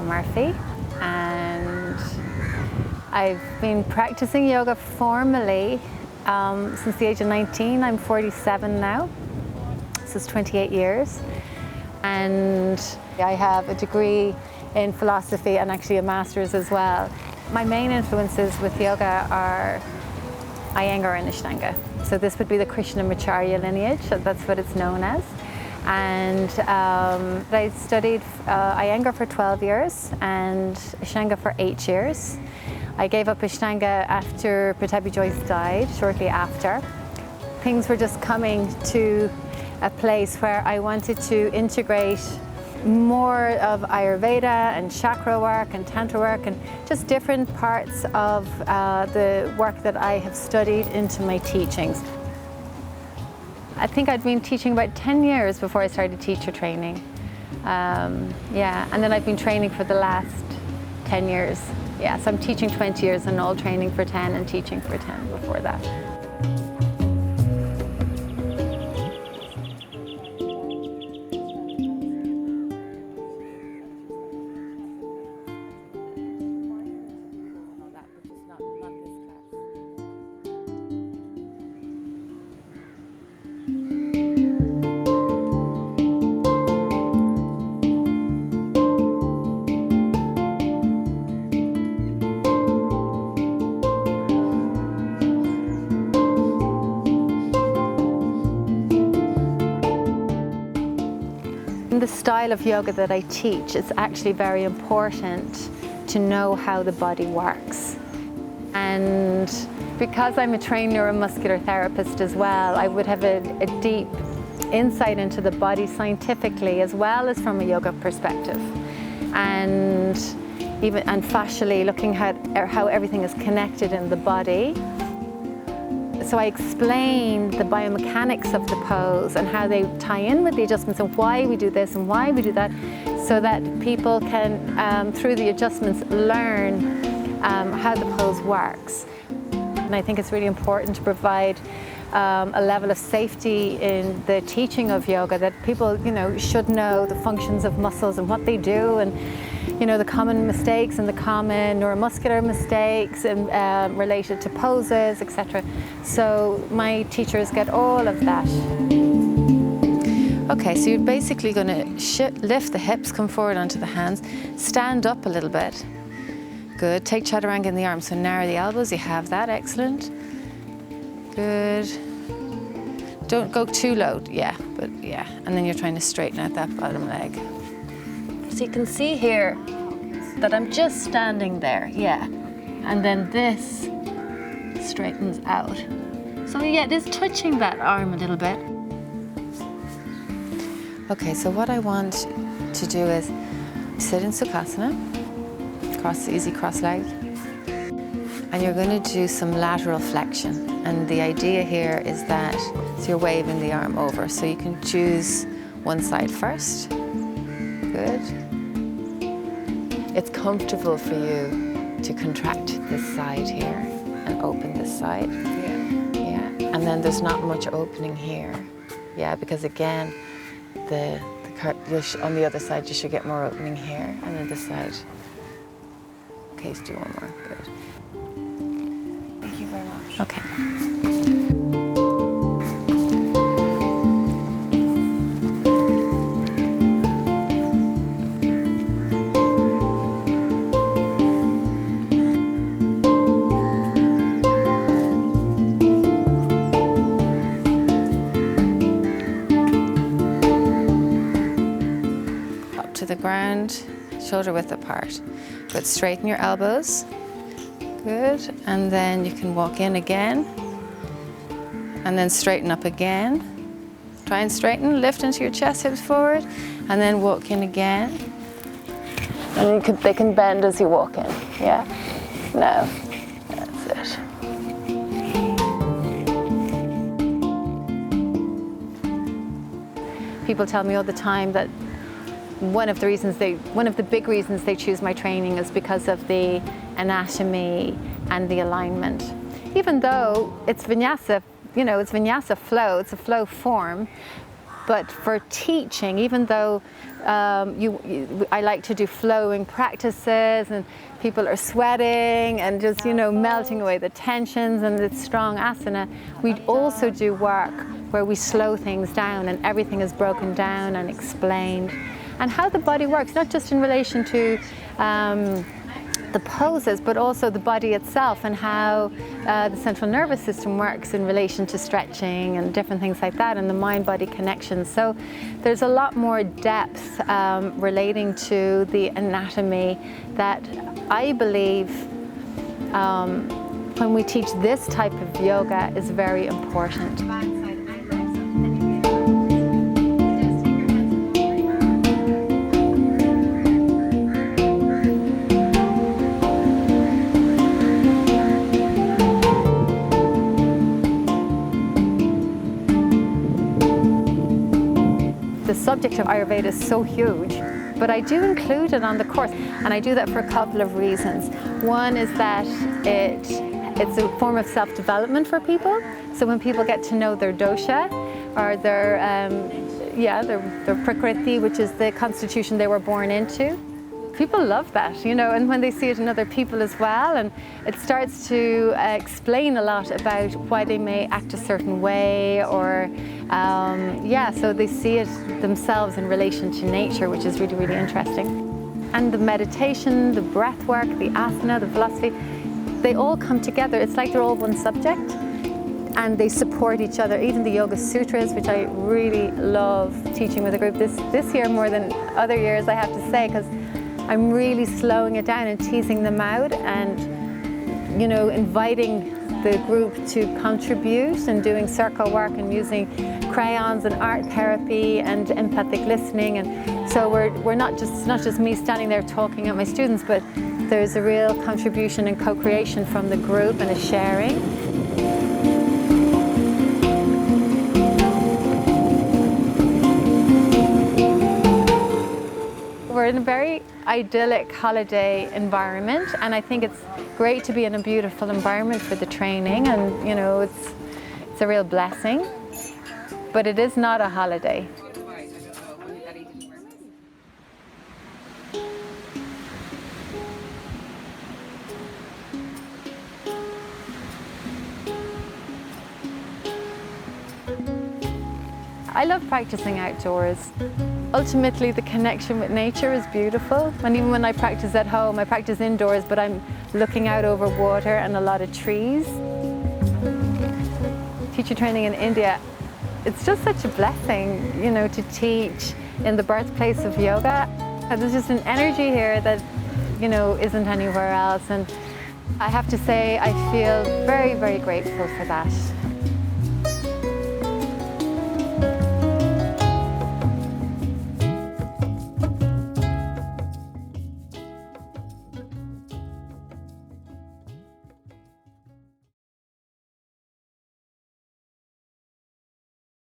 Murphy, and I've been practicing yoga formally since the age of 19. I'm 47 now, so it's 28 years. And I have a degree in philosophy and actually a master's as well. My main influences with yoga are Iyengar and Ashtanga. So this would be the Krishnamacharya lineage, so that's what it's known as. And I studied Iyengar for 12 years and Ashtanga for 8 years. I gave up Ashtanga after Pattabhi Jois died, shortly after. Things were just coming to a place where I wanted to integrate more of Ayurveda and chakra work and Tantra work and just different parts of the work that I have studied into my teachings. I think I'd been teaching about 10 years before I started teacher training. Yeah, and then I've been training for the last 10 years. Yeah, so I'm teaching 20 years and all training for 10 and teaching for 10 before that. In the style of yoga that I teach, it's actually very important to know how the body works. And because I'm a trained neuromuscular therapist as well, I would have a deep insight into the body scientifically as well as from a yoga perspective. And fascially looking at how everything is connected in the body. So I explain the biomechanics of the pose and how they tie in with the adjustments and why we do this and why we do that, so that people can, through the adjustments, learn how the pose works. And I think it's really important to provide a level of safety in the teaching of yoga, that people, should know the functions of muscles and what they do, and the common mistakes and the common neuromuscular mistakes and related to poses, etc. So my teachers get all of that. Okay, so you're basically going to lift the hips, come forward onto the hands, stand up a little bit. Good. Take chaturanga in the arms, so narrow the elbows. You have that. Excellent. Good. Don't go too low. Yeah, but yeah. And then you're trying to straighten out that bottom leg. So you can see here that I'm just standing there, yeah. And then this straightens out. So yeah, it is touching that arm a little bit. Okay, so what I want to do is sit in Sukhasana, easy cross-legged. And you're going to do some lateral flexion. And the idea here is that, so you're waving the arm over. So you can choose one side first. Good. It's comfortable for you to contract this side here and open this side. Yeah. And then there's not much opening here. Yeah, because again, on the other side you should get more opening here, and then this side. Okay, let's do one more. Good. Thank you very much. Okay. ground, shoulder width apart. Good, straighten your elbows. Good, and then you can walk in again. And then straighten up again. Try and straighten, lift into your chest, hips forward, and then walk in again. And they can bend as you walk in, yeah? Now, that's it. People tell me all the time that one of the big reasons they choose my training is because of the anatomy and the alignment. Even though it's vinyasa, you know, it's vinyasa flow, it's a flow form, but for teaching, even though I like to do flowing practices and people are sweating and just, you know, melting away the tensions and the strong asana, we also do work where we slow things down and everything is broken down and explained. And how the body works, not just in relation to the poses, but also the body itself and how the central nervous system works in relation to stretching and different things like that, and the mind-body connection. So there's a lot more depth relating to the anatomy that I believe when we teach this type of yoga is very important. The Subjective Ayurveda is so huge, but I do include it on the course, and I do that for a couple of reasons. One is that it's a form of self-development for people, so when people get to know their dosha, or their prakriti, which is the constitution they were born into, people love that, you know, and when they see it in other people as well, and it starts to explain a lot about why they may act a certain way, or so they see it themselves in relation to nature, which is really, really interesting. And the meditation, the breath work, the asana, the philosophy, they all come together. It's like they're all one subject, and they support each other. Even the Yoga Sutras, which I really love teaching with a group this year more than other years, I have to say, because I'm really slowing it down and teasing them out and, you know, inviting the group to contribute and doing circle work and using crayons and art therapy and empathic listening. And so we're not just me standing there talking at my students, but there's a real contribution and co-creation from the group and a sharing. We're in a very idyllic holiday environment, and I think it's great to be in a beautiful environment for the training, and you know, it's a real blessing, but it is not a holiday. I love practicing outdoors. Ultimately, the connection with nature is beautiful. And even when I practice at home, I practice indoors, but I'm looking out over water and a lot of trees. Teacher training in India, it's just such a blessing, you know, to teach in the birthplace of yoga. And there's just an energy here that, you know, isn't anywhere else. And I have to say, I feel very, very grateful for that.